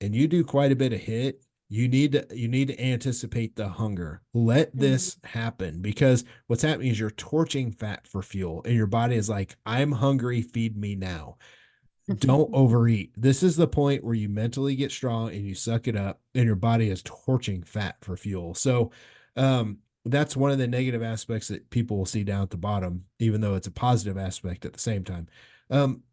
and you do quite a bit of HIIT, you need to anticipate the hunger. Let Mhm. this happen because what's happening is you're torching fat for fuel, and your body is like, I'm hungry, feed me now. Don't overeat. This is the point where you mentally get strong and you suck it up, and your body is torching fat for fuel. So, that's one of the negative aspects that people will see down at the bottom, even though it's a positive aspect at the same time. Um,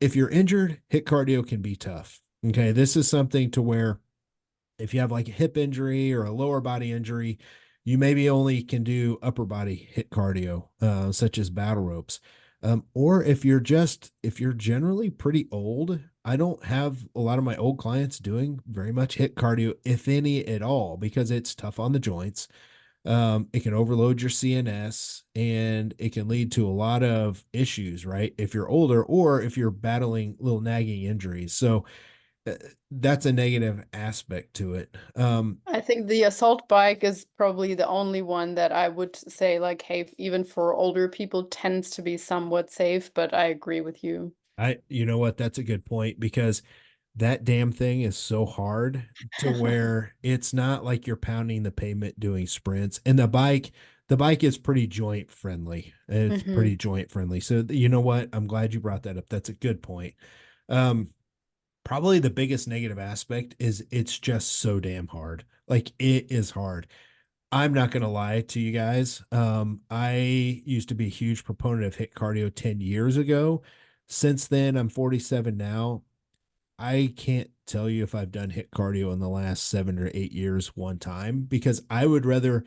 if you're injured, HIIT cardio can be tough. Okay, this is something to where if you have like a hip injury or a lower body injury, you maybe only can do upper body HIIT cardio, such as battle ropes. Or if you're generally pretty old, I don't have a lot of my old clients doing very much HIIT cardio, if any at all, because it's tough on the joints. It can overload your CNS, and it can lead to a lot of issues, right? If you're older or if you're battling little nagging injuries. So uh, that's a negative aspect to it. I think the assault bike is probably the only one that I would say like, hey, even for older people tends to be somewhat safe, but I agree with you. You know what? That's a good point because that damn thing is so hard to where it's not like you're pounding the pavement doing sprints. And the bike is pretty joint friendly. It's Hmm. pretty joint friendly. So you know what? I'm glad you brought that up. That's a good point. Um, Probably the biggest negative aspect is it's just so damn hard. Like it is hard. I'm not going to lie to you guys. I used to be a huge proponent of HIIT cardio 10 years ago. Since then, I'm 47 now. I can't tell you if I've done HIIT cardio in the last 7 or 8 years one time because I would rather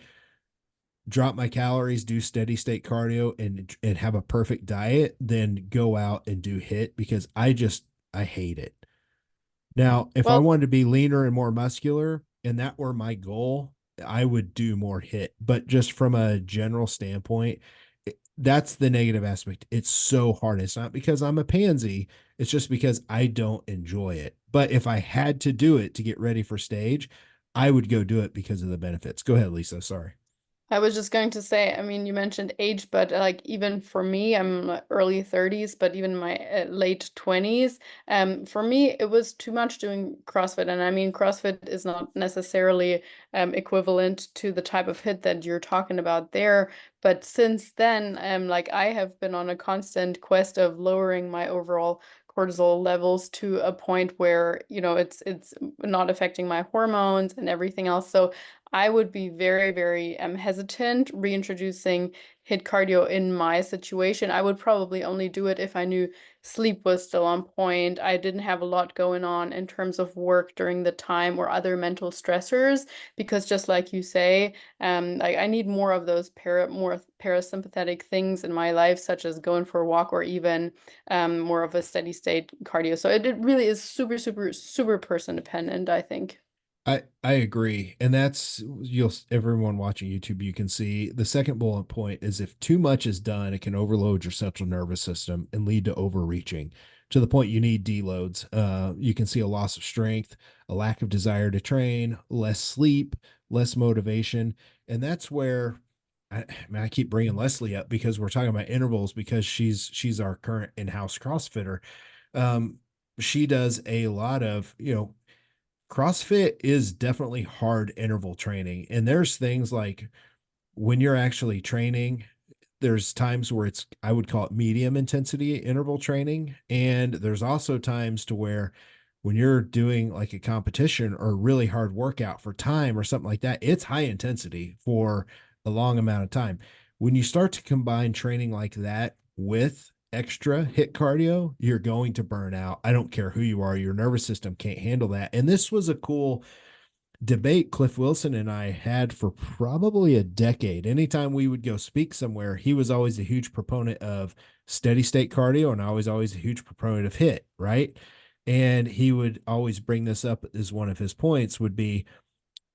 drop my calories, do steady state cardio, and have a perfect diet than go out and do HIIT because I hate it. Now, if I Well, wanted to be leaner and more muscular, and that were my goal, I would do more HIIT. But just from a general standpoint, that's the negative aspect. It's so hard. It's not because I'm a pansy, it's just because I don't enjoy it. But if I had to do it to get ready for stage, I would go do it because of the benefits. Go ahead, Lisa. Sorry. I was just going to say, I mean, you mentioned age, but like even for me, I'm early 30s, but even my late 20s, for me, it was too much doing CrossFit. And I mean, CrossFit is not necessarily equivalent to the type of hit that you're talking about there. But since then, like I have been on a constant quest of lowering my overall cortisol levels to a point where, it's not affecting my hormones and everything else. So I would be very, very hesitant reintroducing HIIT cardio in my situation. I would probably only do it if I knew sleep was still on point. I didn't have a lot going on in terms of work during the time or other mental stressors, because just like you say, I need more of those more parasympathetic things in my life, such as going for a walk or even more of a steady state cardio. So it really is super, super, super person dependent, I think. I agree. And that's you'll everyone watching YouTube, you can see the second bullet point is if too much is done, it can overload your central nervous system and lead to overreaching to the point you need deloads. You can see a loss of strength, a lack of desire to train, less sleep, less motivation. And that's where I keep bringing Leslie up because we're talking about intervals because she's our current in-house CrossFitter. Um, she does a lot of, CrossFit is definitely hard interval training. And there's things like when you're actually training, there's times where it's, I would call it medium intensity interval training. And there's also times to where when you're doing like a competition or a really hard workout for time or something like that, it's high intensity for a long amount of time. When you start to combine training like that with extra HIIT cardio, you're going to burn out. I don't care who you are, your nervous system can't handle that. And this was a cool debate Cliff Wilson and I had for probably a decade. Anytime we would go speak somewhere, he was always a huge proponent of steady state cardio, and I was always a huge proponent of HIIT, right? And he would always bring this up as one of his points would be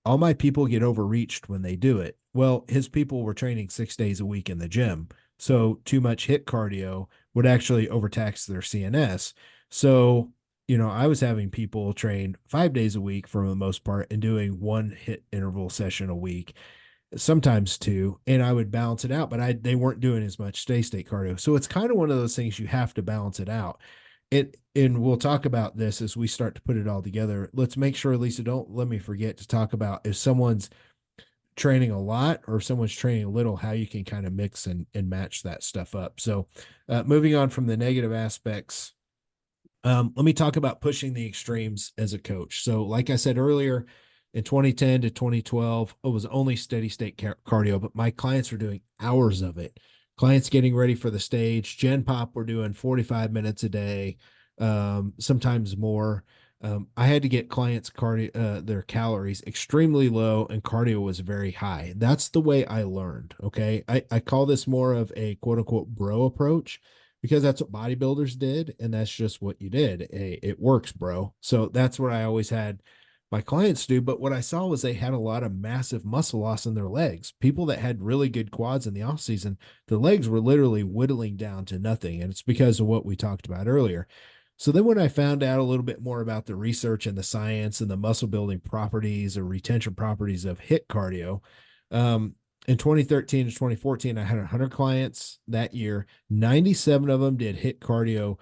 all my people get overreached when they do it. Well, his people were training 6 days a week in the gym. So too much HIIT cardio would actually overtax their CNS. So, I was having people train 5 days a week for the most part and doing one HIIT interval session a week, sometimes two, and I would balance it out, but they weren't doing as much stay state cardio. So it's kind of one of those things you have to balance it out. And we'll talk about this as we start to put it all together. Let's make sure, Lisa, don't let me forget to talk about if someone's training a lot or if someone's training a little, how you can kind of mix and match that stuff up. So, moving on from the negative aspects, let me talk about pushing the extremes as a coach. So, like I said earlier, in 2010 to 2012, it was only steady state cardio, but my clients were doing hours of it. Clients getting ready for the stage. Gen Pop were doing 45 minutes a day, sometimes more. I had to get clients their calories extremely low, and cardio was very high. That's the way I learned. Okay, I call this more of a quote unquote bro approach because that's what bodybuilders did, and that's just what you did. It works, bro. So that's what I always had my clients do. But what I saw was they had a lot of massive muscle loss in their legs. People that had really good quads in the off season, the legs were literally whittling down to nothing. And it's because of what we talked about earlier. So then when I found out a little bit more about the research and the science and the muscle building properties or retention properties of HIIT cardio, um, in 2013 to 2014, I had 100 clients that year. 97 of them did HIIT cardio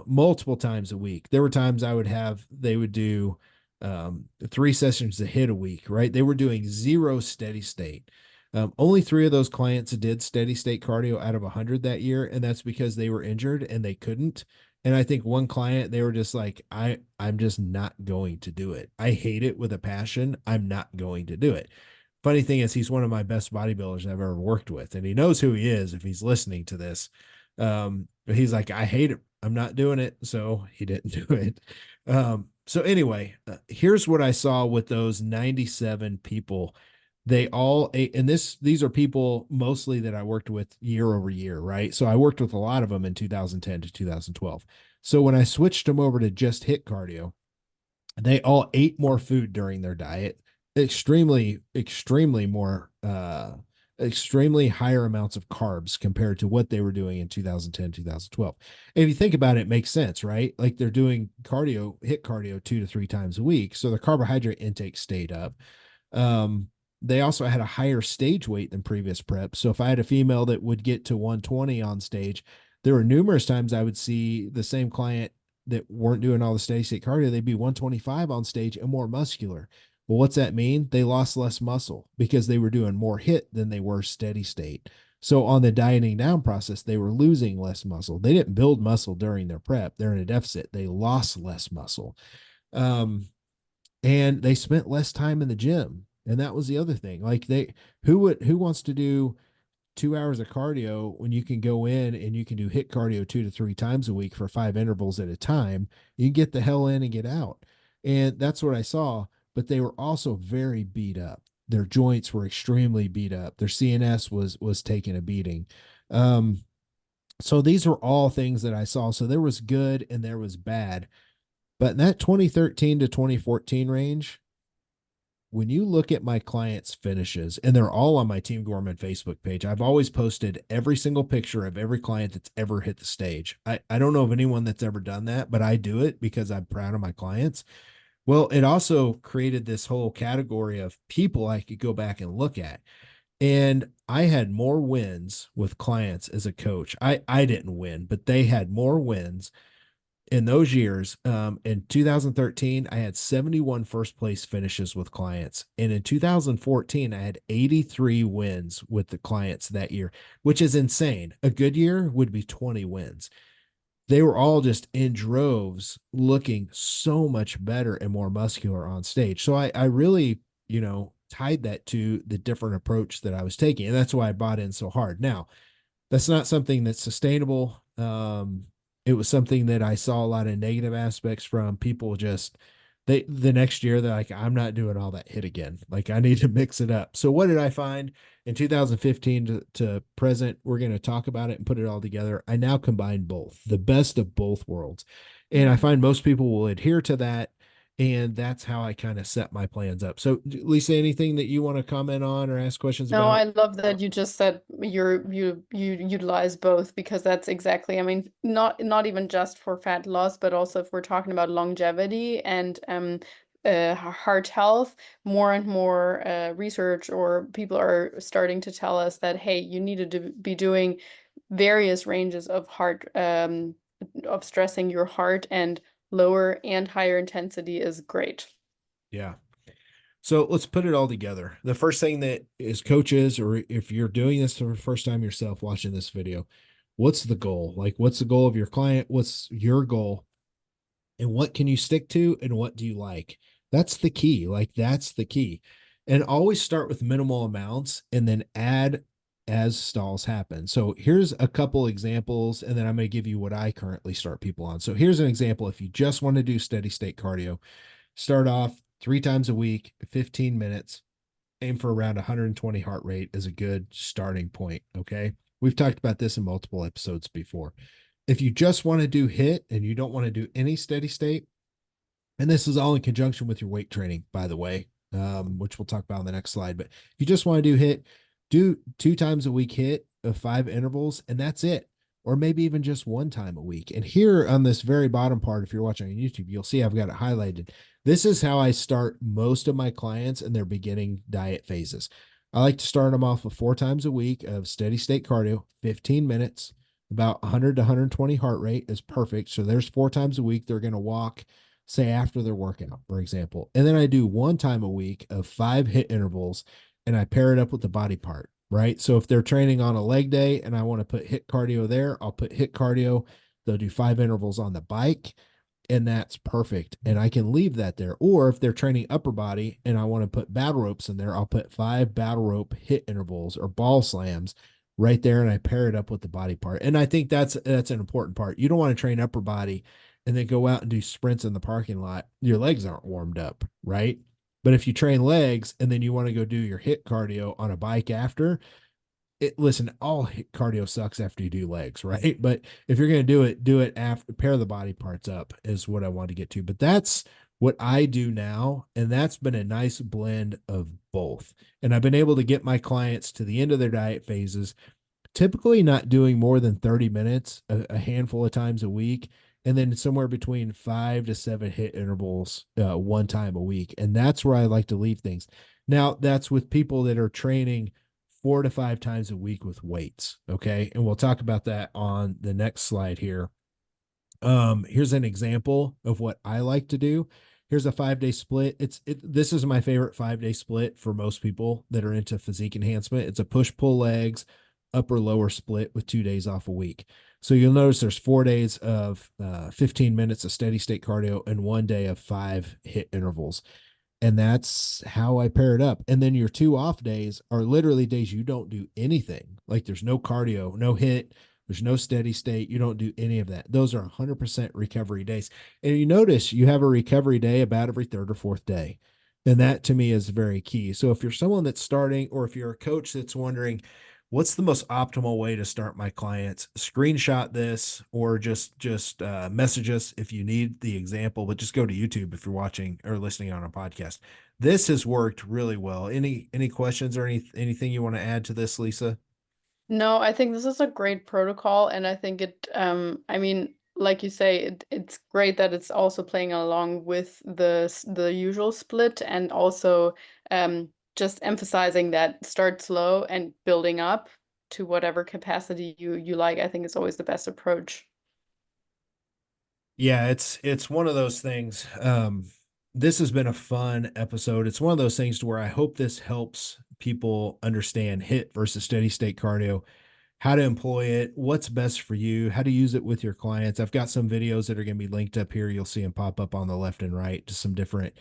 multiple times a week. There were times they would do 3 sessions of HIIT a week, right? They were doing zero steady state. Only 3 of those clients did steady state cardio out of 100 that year, and that's because they were injured and they couldn't. And I think one client, they were just like, I'm just not going to do it. I hate it with a passion. I'm not going to do it. Funny thing is, he's one of my best bodybuilders I've ever worked with, and he knows who he is if he's listening to this. But he's like, I hate it. I'm not doing it. So he didn't do it. So anyway, here's what I saw with those 97 people. They all ate, and these are people mostly that I worked with year over year, right? So I worked with a lot of them in 2010 to 2012. So when I switched them over to just HIIT cardio, they all ate more food during their diet, extremely more extremely higher amounts of carbs compared to what they were doing in 2010, 2012. And if you think about it, it makes sense, right? Like they're doing HIIT cardio 2 to 3 times a week. So the carbohydrate intake stayed up. Um, they also had a higher stage weight than previous preps. So if I had a female that would get to 120 on stage, there were numerous times I would see the same client that weren't doing all the steady state cardio, they'd be 125 on stage and more muscular. Well, what's that mean? They lost less muscle because they were doing more HIIT than they were steady state. So on the dieting down process, they were losing less muscle. They didn't build muscle during their prep. They're in a deficit. They lost less muscle. Um, and they spent less time in the gym. And that was the other thing. Like who wants to do 2 hours of cardio when you can go in and you can do HIIT cardio 2 to 3 times a week for 5 intervals at a time? You can get the hell in and get out. And that's what I saw. But they were also very beat up. Their joints were extremely beat up. Their CNS was taking a beating. So these were all things that I saw. So there was good and there was bad. But in that 2013 to 2014 range, when you look at my clients' finishes, and they're all on my Team Gorman Facebook page, I've always posted every single picture of every client that's ever hit the stage. I don't know of anyone that's ever done that, but I do it because I'm proud of my clients. Well, it also created this whole category of people I could go back and look at. And I had more wins with clients as a coach. I didn't win, but they had more wins in those years. In 2013, I had 71 first place finishes with clients. And in 2014, I had 83 wins with the clients that year, which is insane. A good year would be 20 wins. They were all just in droves looking so much better and more muscular on stage. So I really, tied that to the different approach that I was taking. And that's why I bought in so hard. Now, that's not something that's sustainable. It was something that I saw a lot of negative aspects from people. Just the next year they're like, I'm not doing all that HIIT again. Like I need to mix it up. So what did I find in 2015 to present? We're going to talk about it and put it all together. I now combine both, the best of both worlds, and I Mhm. find most people will adhere to that. And that's how I kind of set my plans up. So, Lisa, anything that you want to comment on or ask questions No, about? I love that you just said you utilize both because that's exactly, I mean, not even just for fat loss, but also if we're talking about longevity and heart health, more and more research or people are starting to tell us that, hey, you need to be doing various ranges of heart of stressing your heart, and lower and higher intensity is great. Yeah. So let's put it all together. The first thing that is coaches, or if you're doing this for the first time yourself watching this video, what's the goal? Like, what's the goal of your client? What's your goal? And what can you stick to? And what do you like? That's the key. Like, that's the key. And always start with minimal amounts and then add as stalls happen. So here's a couple examples, and then I'm going to give you what I currently start people on. So here's an example. If you just want to do steady state cardio, start off 3 times a week, 15 minutes, aim for around 120 heart rate is a good starting point. Okay. We've talked about this in multiple episodes before. If you just want to do HIIT and you don't want to do any steady state, And this is all in conjunction with your weight training, by the way, which we'll talk about on the next slide. But if you just want to do HIIT, do 2 times a week HIIT of 5 intervals, and that's it. Or maybe even just 1 time a week. And here on this very bottom part, if you're watching on YouTube, you'll see I've got it highlighted. This is how I start most of my clients in their beginning diet phases. I like to start them off with 4 times a week of steady state cardio, 15 minutes, about 100 to 120 heart rate is perfect. So there's 4 times a week. They're going to walk, say, after their workout, for example. And then I do 1 time a week of 5 HIIT intervals, and I pair it up with the body part, right? So if they're training on a leg day and I want to put HIIT cardio there, I'll put HIIT cardio. They'll do 5 intervals on the bike, and that's perfect. And I can leave that there. Or if they're training upper body and I want to put battle ropes in there, I'll put 5 battle rope HIIT intervals or ball slams right there, and I pair it up with the body part. And I think that's an important part. You don't want to train upper body and then go out and do sprints in the parking lot. Your legs aren't warmed up, right? But if you train legs and then you want to go do your HIIT cardio on a bike after, listen, all cardio sucks after you do legs, right? But if you're going to do it after, pair the body parts up is what I want to get to. But that's what I do now. And that's been a nice blend of both. And I've been able to get my clients to the end of their diet phases, typically not doing more than 30 minutes a handful of times a week, and then somewhere between 5 to 7 HIIT intervals 1 time a week. And that's where I like to leave things. Now, that's with people that are training 4 to 5 times a week with weights. Okay. And we'll talk about that on the next slide here. Here's an example of what I like to do. Here's a 5 day split. This is my favorite 5 day split for most people that are into physique enhancement. It's a push pull legs, upper lower split with 2 days off a week. So you'll notice there's 4 days of 15 minutes of steady state cardio and 1 day of 5 HIIT intervals. And that's how I pair it up. And then your 2 off days are literally days you don't do anything. Like there's no cardio, no HIIT, there's no steady state. You don't do any of that. Those are 100% recovery days. And you notice you have a recovery day about every third or fourth day. And that to me is very key. So if you're someone that's starting, or if you're a coach that's wondering, what's the most optimal way to start my clients, screenshot this, or just message us if you need the example, but just go to YouTube if you're watching or listening on a podcast. This has worked really well. Any questions or anything you want to add to this, Lisa? No, I think this is a great protocol, and I think I mean, like you say, it's great that it's also playing along with the usual split, and also just emphasizing that start slow and building up to whatever capacity you like. I think is always the best approach. Yeah, it's one of those things. This has been a fun episode. It's one of those things to where I hope this helps people understand HIIT versus steady state cardio, how to employ it, what's best for you, how to use it with your clients. I've got some videos that are going to be linked up here. You'll see them pop up on the left and right, to some different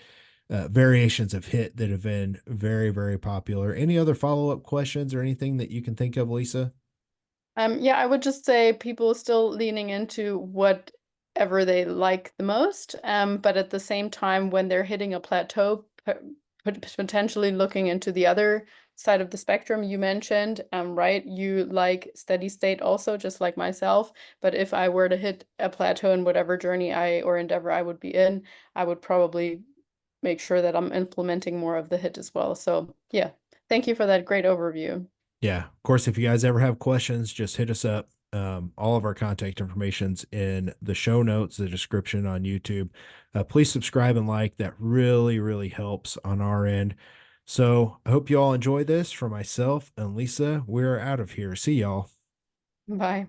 variations of HIIT that have been very, very popular. Any other follow-up questions or anything that you can think of, Lisa? Yeah, I would just say people still leaning into whatever they like the most, but at the same time, when they're hitting a plateau, potentially looking into the other side of the spectrum you mentioned, right? You like steady state also, just like myself. But if I were to hit a plateau in whatever journey or endeavor I would be in, I would probably make sure that I'm implementing more of the HIIT as well. So yeah, thank you for that great overview. Yeah. Of course, if you guys ever have questions, just hit us up. All of our contact information's in the show notes, the description on YouTube. Please subscribe and like. That really, really helps on our end. So I hope you all enjoy this. For myself and Lisa, we're out of here. See y'all. Bye.